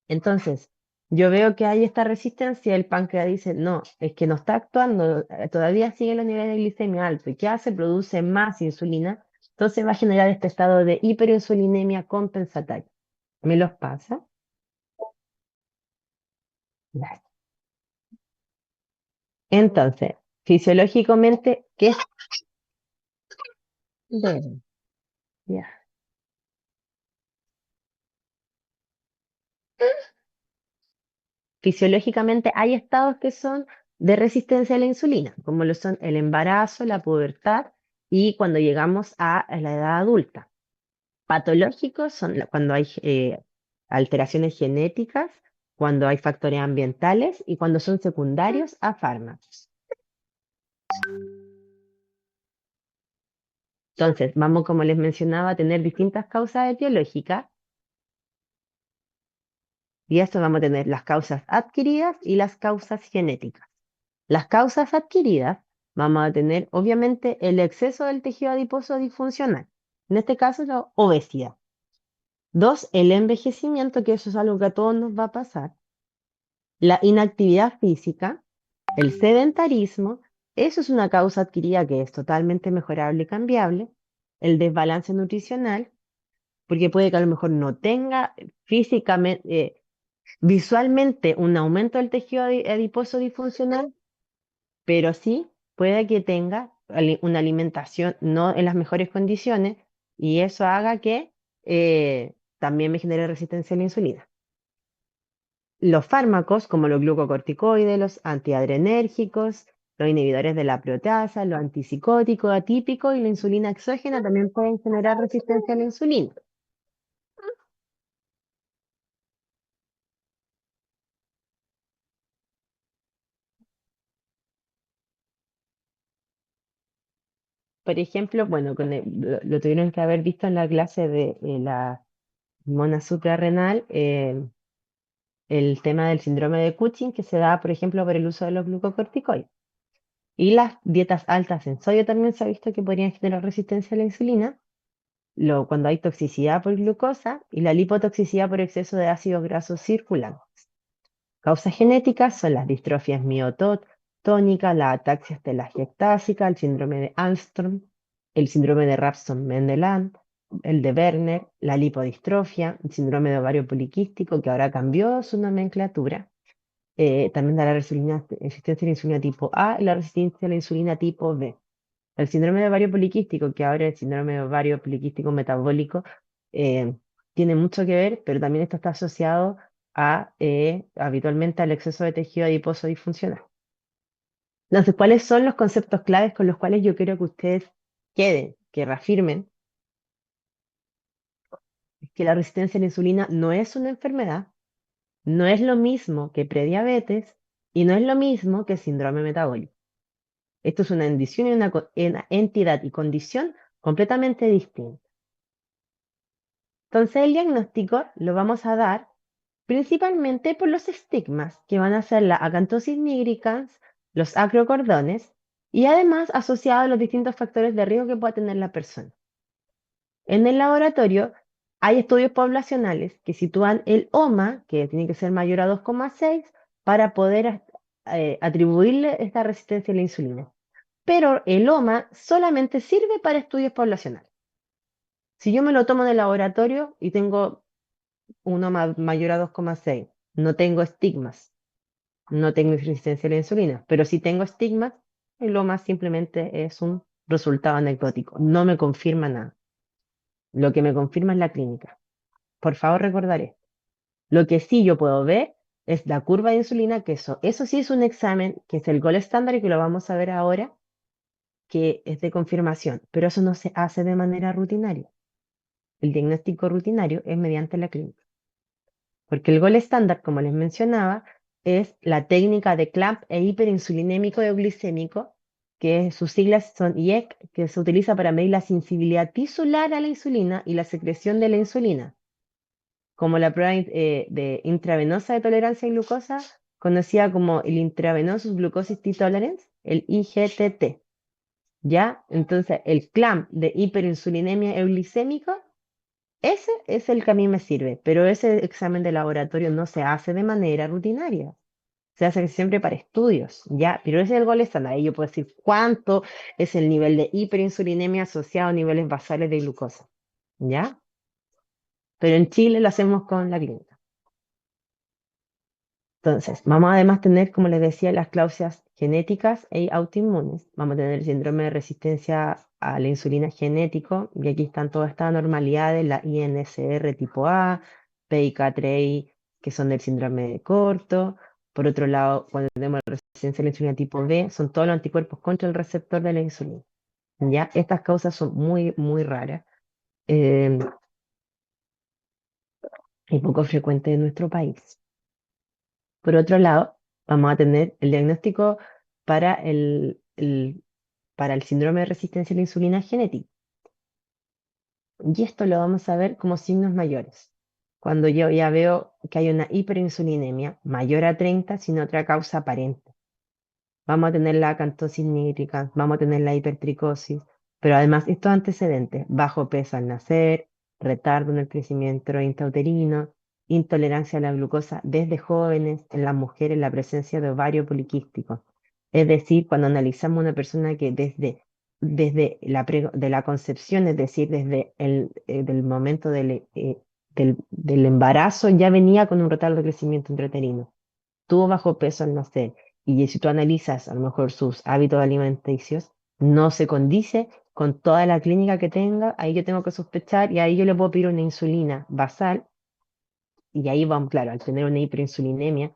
Entonces, yo veo que hay esta resistencia, el páncreas dice, no, es que no está actuando, todavía sigue los niveles de glicemia altos. ¿Y qué hace? Produce más insulina. Entonces va a generar este estado de hiperinsulinemia compensatoria. ¿Me los pasa? Ya. Entonces, fisiológicamente, ¿qué es? Debe, ya. Fisiológicamente hay estados que son de resistencia a la insulina, como lo son el embarazo, la pubertad y cuando llegamos a la edad adulta. Patológicos son cuando hay alteraciones genéticas, cuando hay factores ambientales y cuando son secundarios a fármacos. Entonces, vamos, como les mencionaba, a tener distintas causas etiológicas y esto vamos a tener las causas adquiridas y las causas genéticas. Las causas adquiridas vamos a tener, obviamente, el exceso del tejido adiposo disfuncional. En este caso, la obesidad. Dos, el envejecimiento, que eso es algo que a todos nos va a pasar. La inactividad física, el sedentarismo, eso es una causa adquirida que es totalmente mejorable y cambiable. El desbalance nutricional, porque puede que a lo mejor no tenga físicamente, visualmente un aumento del tejido adiposo disfuncional, pero sí puede que tenga una alimentación no en las mejores condiciones y eso haga que también me genere resistencia a la insulina. Los fármacos, como los glucocorticoides, los antiadrenérgicos, los inhibidores de la proteasa, los antipsicóticos atípicos y la insulina exógena también pueden generar resistencia a la insulina. Por ejemplo, bueno, lo tuvieron que haber visto en la clase de la mona suprarrenal, el tema del síndrome de Cushing que se da, por ejemplo, por el uso de los glucocorticoides. Y las dietas altas en sodio también se ha visto que podrían generar resistencia a la insulina, cuando hay toxicidad por glucosa y la lipotoxicidad por exceso de ácidos grasos circulantes. Causas genéticas son las distrofias miotónicas, la ataxia telangiectásica, el síndrome de Armstrong, el síndrome de Rabson-Mendeland, el de Werner, la lipodistrofia, el síndrome de ovario poliquístico, que ahora cambió su nomenclatura. También da la resistencia a la insulina tipo A y la resistencia a la insulina tipo B. El síndrome de ovario poliquístico, que ahora es el síndrome de ovario poliquístico metabólico, eh, tiene mucho que ver, pero también esto está asociado habitualmente al exceso de tejido adiposo disfuncional. Entonces, ¿cuáles son los conceptos claves con los cuales yo quiero que ustedes queden, que reafirmen? Es que la resistencia a la insulina no es una enfermedad, no es lo mismo que prediabetes y no es lo mismo que síndrome metabólico. Esto es una condición y una entidad y condición completamente distinta. Entonces el diagnóstico lo vamos a dar principalmente por los estigmas, que van a ser la acantosis nigricans, los acrocordones, y además asociados a los distintos factores de riesgo que pueda tener la persona. En el laboratorio hay estudios poblacionales que sitúan el OMA, que tiene que ser mayor a 2,6, para poder atribuirle esta resistencia a la insulina. Pero el OMA solamente sirve para estudios poblacionales. Si yo me lo tomo en el laboratorio y tengo uno mayor a 2,6. No tengo estigmas, no tengo resistencia a la insulina, pero si tengo estigmas, lo más simplemente es un resultado anecdótico, no me confirma nada. Lo que me confirma es la clínica. Por favor, recordar esto. Lo que sí yo puedo ver es la curva de insulina, que eso sí es un examen, que es el gol estándar y que lo vamos a ver ahora, que es de confirmación, pero eso no se hace de manera rutinaria. El diagnóstico rutinario es mediante la clínica. Porque el gol estándar, como les mencionaba, es la técnica de clamp e hiperinsulinémico euglicémico, que sus siglas son IEC, que se utiliza para medir la sensibilidad tisular a la insulina y la secreción de la insulina, como la prueba de intravenosa de tolerancia a glucosa, conocida como el Intravenous Glucose Tolerance, el IGTT. ¿Ya? Entonces, el clamp de hiperinsulinemia euglicémico, ese es el que a mí me sirve, pero ese examen de laboratorio no se hace de manera rutinaria. Se hace siempre para estudios, ¿ya? Pero ese es el gol estándar. Ahí yo puedo decir cuánto es el nivel de hiperinsulinemia asociado a niveles basales de glucosa, ¿ya? Pero en Chile lo hacemos con la clínica. Entonces, vamos a además tener, como les decía, las cláusulas genéticas e autoinmunes. Vamos a tener el síndrome de resistencia a la insulina genético, y aquí están todas estas anormalidades, la INSR tipo A, PIK3I, que son del síndrome de corto. Por otro lado, cuando tenemos la resistencia a la insulina tipo B, son todos los anticuerpos contra el receptor de la insulina. ¿Ya? Estas causas son muy, muy raras eh, y poco frecuentes en nuestro país. Por otro lado, vamos a tener el diagnóstico para para el síndrome de resistencia a la insulina genética. Y esto lo vamos a ver como signos mayores. Cuando yo ya veo que hay una hiperinsulinemia mayor a 30 sin otra causa aparente. Vamos a tener la acantosis nítrica, vamos a tener la hipertricosis, pero además estos antecedentes, bajo peso al nacer, retardo en el crecimiento intrauterino, intolerancia a la glucosa desde jóvenes, en las mujeres la presencia de ovario poliquístico. Es decir, cuando analizamos una persona que desde de la concepción, es decir, desde del momento del embarazo ya venía con un retardo de crecimiento intrauterino, tuvo bajo peso al nacer, y si tú analizas a lo mejor sus hábitos alimenticios, no se condice con toda la clínica que tenga, ahí yo tengo que sospechar y ahí yo le puedo pedir una insulina basal, y ahí vamos, claro, al tener una hiperinsulinemia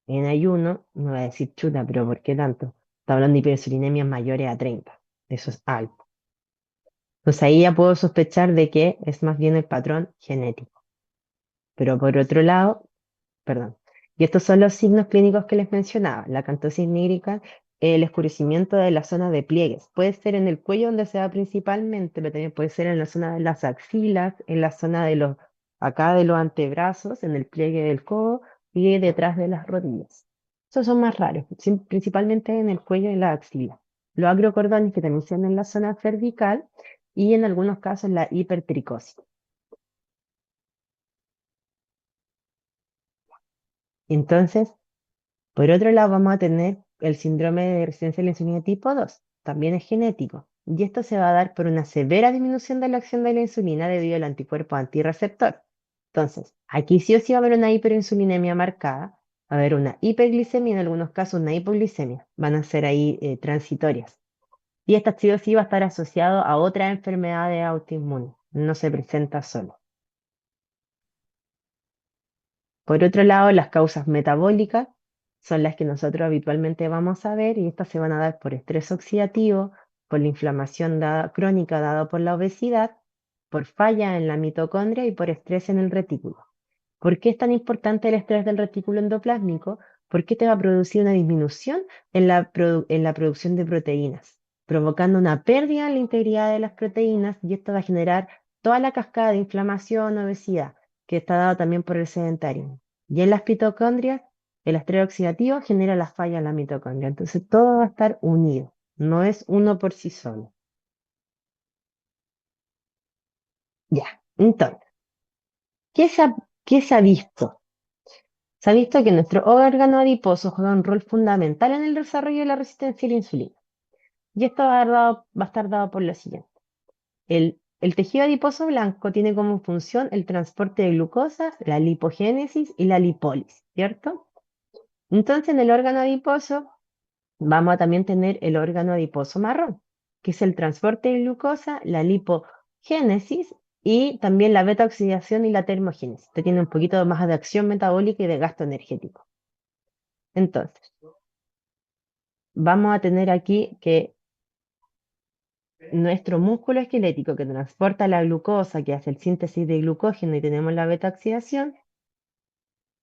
en ayuno, me va a decir, chuta, pero ¿por qué tanto? Está hablando de hiperinsulinemias mayores a 30, eso es alto. Entonces ahí ya puedo sospechar de que es más bien el patrón genético. Pero por otro lado, perdón. Y estos son los signos clínicos que les mencionaba. La acantosis nígrica, el escurecimiento de la zona de pliegues. Puede ser en el cuello donde se da principalmente, pero también puede ser en la zona de las axilas, en la zona de acá de los antebrazos, en el pliegue del codo y detrás de las rodillas. Esos son más raros, principalmente en el cuello y la axila. Los acrocordones que también se dan en la zona cervical y en algunos casos la hipertricosis. Entonces, por otro lado, vamos a tener el síndrome de resistencia a la insulina tipo 2, también es genético, y esto se va a dar por una severa disminución de la acción de la insulina debido al anticuerpo antirreceptor. Entonces, aquí sí o sí va a haber una hiperinsulinemia marcada, va a haber una hiperglicemia y en algunos casos una hipoglicemia, van a ser ahí transitorias. Y esta sí o sí va a estar asociado a otra enfermedad de autoinmune, no se presenta solo. Por otro lado, las causas metabólicas son las que nosotros habitualmente vamos a ver y estas se van a dar por estrés oxidativo, por la inflamación crónica dada por la obesidad, por falla en la mitocondria y por estrés en el retículo. ¿Por qué es tan importante el estrés del retículo endoplásmico? Porque te va a producir una disminución en en la producción de proteínas, provocando una pérdida en la integridad de las proteínas y esto va a generar toda la cascada de inflamación, obesidad, que está dada también por el sedentario. Y en las mitocondrias, el estrés oxidativo genera la falla en la mitocondria. Entonces todo va a estar unido, no es uno por sí solo. Ya, entonces, ¿qué se ha visto? Se ha visto que nuestro órgano adiposo juega un rol fundamental en el desarrollo de la resistencia a la insulina. Y esto va a estar dado por lo siguiente. El tejido adiposo blanco tiene como función el transporte de glucosa, la lipogénesis y la lipólisis, ¿cierto? Entonces, en el órgano adiposo vamos a también tener el órgano adiposo marrón, que es el transporte de glucosa, la lipogénesis y también la beta oxidación y la termogénesis. Este tiene un poquito más de acción metabólica y de gasto energético. Entonces, vamos a tener aquí que nuestro músculo esquelético que transporta la glucosa, que hace el síntesis de glucógeno y tenemos la beta-oxidación,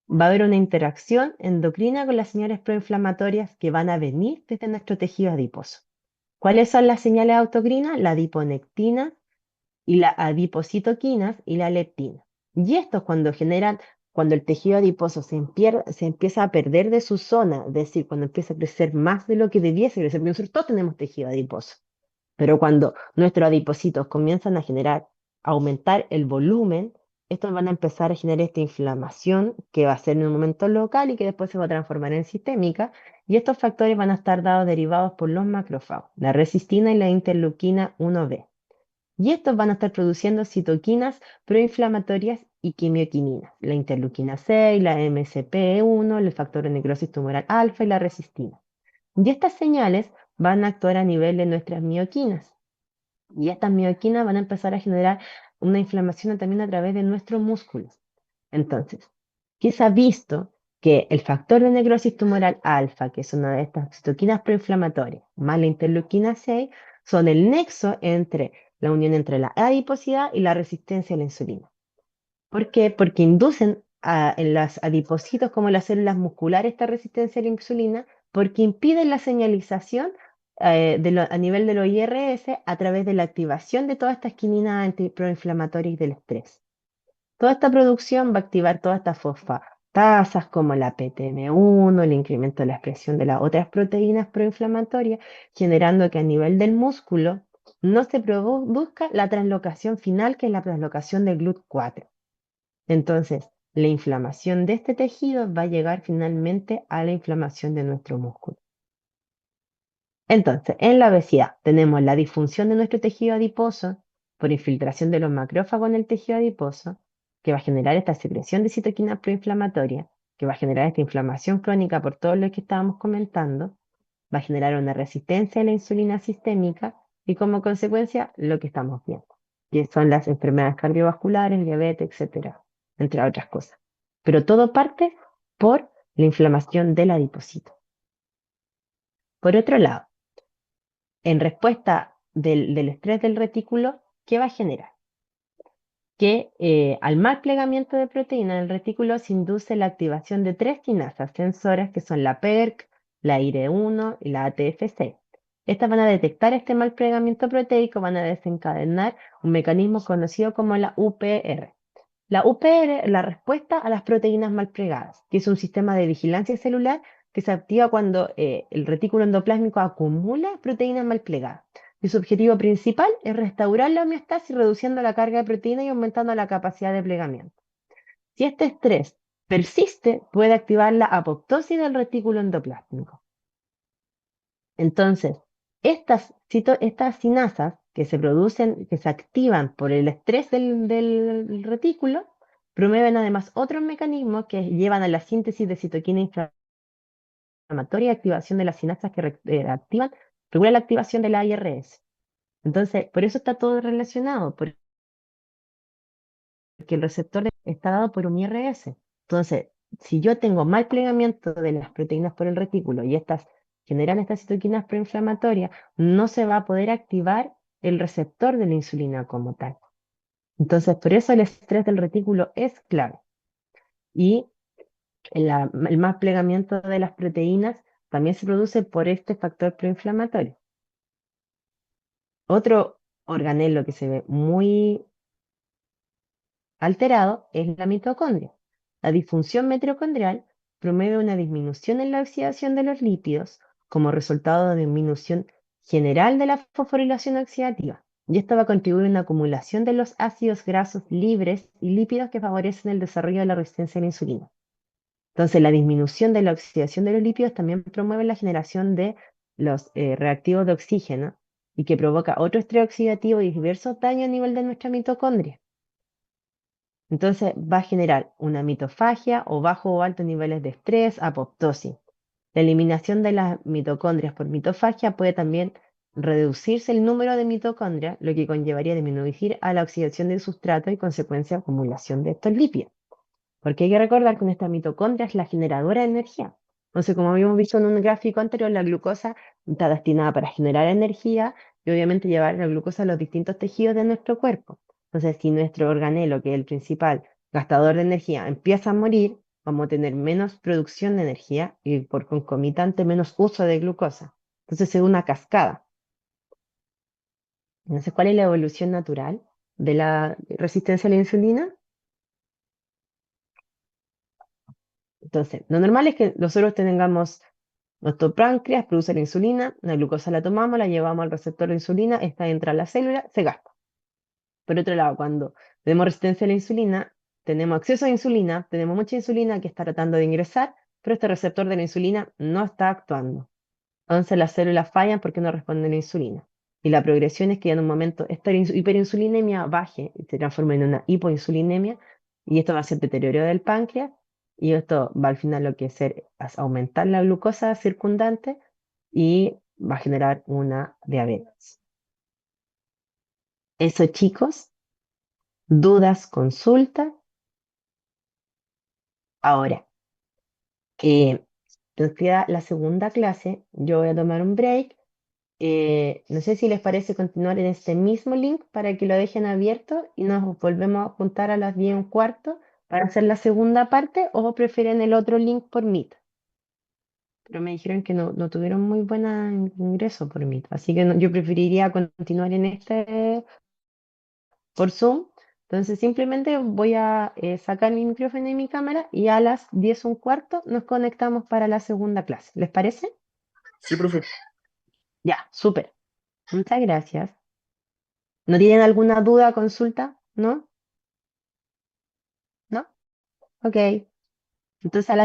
va a haber una interacción endocrina con las señales proinflamatorias que van a venir desde nuestro tejido adiposo. ¿Cuáles son las señales autocrinas? La adiponectina y la adipocitoquinas y la leptina. Y estos cuando el tejido adiposo se empieza a perder de su zona, es decir, cuando empieza a crecer más de lo que debiese crecer, porque nosotros todos tenemos tejido adiposo, pero cuando nuestros adipocitos comienzan a aumentar el volumen, estos van a empezar a generar esta inflamación que va a ser en un momento local y que después se va a transformar en sistémica. Y estos factores van a estar derivados por los macrófagos, la resistina y la interleuquina 1B. Y estos van a estar produciendo citoquinas proinflamatorias y quimioquininas, la interleuquina 6, la MCP1, el factor de necrosis tumoral alfa y la resistina. Y estas señales van a actuar a nivel de nuestras mioquinas. Y estas mioquinas van a empezar a generar una inflamación también a través de nuestros músculos. Entonces, ¿qué se ha visto? Que el factor de necrosis tumoral alfa, que es una de estas citoquinas proinflamatorias, más la interleuquina 6, son el nexo entre la unión entre la adiposidad y la resistencia a la insulina. ¿Por qué? Porque inducen en los adipocitos como en las células musculares esta resistencia a la insulina, porque impiden la señalización a nivel de los IRS a través de la activación de todas estas quininas antiproinflamatorias y del estrés. Toda esta producción va a activar todas estas fosfatasas como la PTM1, el incremento de la expresión de las otras proteínas proinflamatorias, generando que a nivel del músculo no se produzca la translocación final, que es la translocación del GLUT4. Entonces, la inflamación de este tejido va a llegar finalmente a la inflamación de nuestro músculo. Entonces, en la obesidad tenemos la disfunción de nuestro tejido adiposo por infiltración de los macrófagos en el tejido adiposo, que va a generar esta secreción de citoquinas proinflamatorias, que va a generar esta inflamación crónica por todo lo que estábamos comentando, va a generar una resistencia a la insulina sistémica y como consecuencia lo que estamos viendo, que son las enfermedades cardiovasculares, diabetes, etcétera, entre otras cosas. Pero todo parte por la inflamación del adipocito. Por otro lado, en respuesta del estrés del retículo, ¿qué va a generar? Que al mal plegamiento de proteína en el retículo se induce la activación de tres quinasas sensoras que son la PERK, la IRE1 y la ATF6. Estas van a detectar este mal plegamiento proteico, van a desencadenar un mecanismo conocido como la UPR. La UPR es la respuesta a las proteínas mal plegadas, que es un sistema de vigilancia celular que se activa cuando el retículo endoplásmico acumula proteínas mal plegadas. Y su objetivo principal es restaurar la homeostasis reduciendo la carga de proteína y aumentando la capacidad de plegamiento. Si este estrés persiste, puede activar la apoptosis del retículo endoplásmico. Entonces, estas sinasas que se producen, que se activan por el estrés del retículo, promueven además otros mecanismos que llevan a la síntesis de citoquina inflamatoria y activación de las sinasas que regulan la activación de la IRS. Entonces, por eso está todo relacionado, porque el receptor está dado por un IRS. Entonces, si yo tengo mal plegamiento de las proteínas por el retículo y estas generan estas citoquinas proinflamatorias, no se va a poder activar el receptor de la insulina como tal. Entonces, por eso el estrés del retículo es clave. Y el mal plegamiento de las proteínas también se produce por este factor proinflamatorio. Otro organelo que se ve muy alterado es la mitocondria. La disfunción mitocondrial promueve una disminución en la oxidación de los lípidos como resultado de disminución general de la fosforilación oxidativa. Y esto va a contribuir a una acumulación de los ácidos grasos libres y lípidos que favorecen el desarrollo de la resistencia a la insulina. Entonces, la disminución de la oxidación de los lípidos también promueve la generación de los reactivos de oxígeno y que provoca otro estrés oxidativo y diversos daños a nivel de nuestra mitocondria. Entonces va a generar una mitofagia o bajo o altos niveles de estrés, apoptosis. La eliminación de las mitocondrias por mitofagia puede también reducirse el número de mitocondrias, lo que conllevaría a disminuir a la oxidación del sustrato y consecuencia acumulación de estos lípidos. Porque hay que recordar que nuestra mitocondria es la generadora de energía. Entonces, como habíamos visto en un gráfico anterior, la glucosa está destinada para generar energía y obviamente llevar la glucosa a los distintos tejidos de nuestro cuerpo. Entonces, si nuestro organelo, que es el principal gastador de energía, empieza a morir, vamos a tener menos producción de energía y por concomitante menos uso de glucosa. Entonces es una cascada. Entonces, ¿cuál es la evolución natural de la resistencia a la insulina? Entonces, lo normal es que nosotros tengamos nuestro páncreas, produce la insulina, la glucosa la tomamos, la llevamos al receptor de insulina, esta entra a la célula, se gasta. Por otro lado, cuando tenemos resistencia a la insulina, tenemos exceso de insulina, tenemos mucha insulina que está tratando de ingresar, pero este receptor de la insulina no está actuando. Entonces las células fallan porque no responden a la insulina. Y la progresión es que en un momento esta hiperinsulinemia baje y se transforma en una hipoinsulinemia, y esto va a ser deterioro del páncreas, y esto va al final lo que hacer es aumentar la glucosa circundante y va a generar una diabetes. Eso, chicos, dudas, consulta. Ahora, nos queda la segunda clase, yo voy a tomar un break. No sé si les parece continuar en este mismo link para que lo dejen abierto y nos volvemos a juntar a las 10:15 para hacer la segunda parte, o prefieren el otro link por Meet. Pero me dijeron que no tuvieron muy buen ingreso por Meet, así que yo preferiría continuar en este por Zoom. Entonces simplemente voy a sacar mi micrófono y mi cámara y a las 10:15 nos conectamos para la segunda clase. ¿Les parece? Sí, profe. Ya, súper. Muchas gracias. ¿No tienen alguna duda, consulta? ¿No? ¿No? Ok. Entonces a la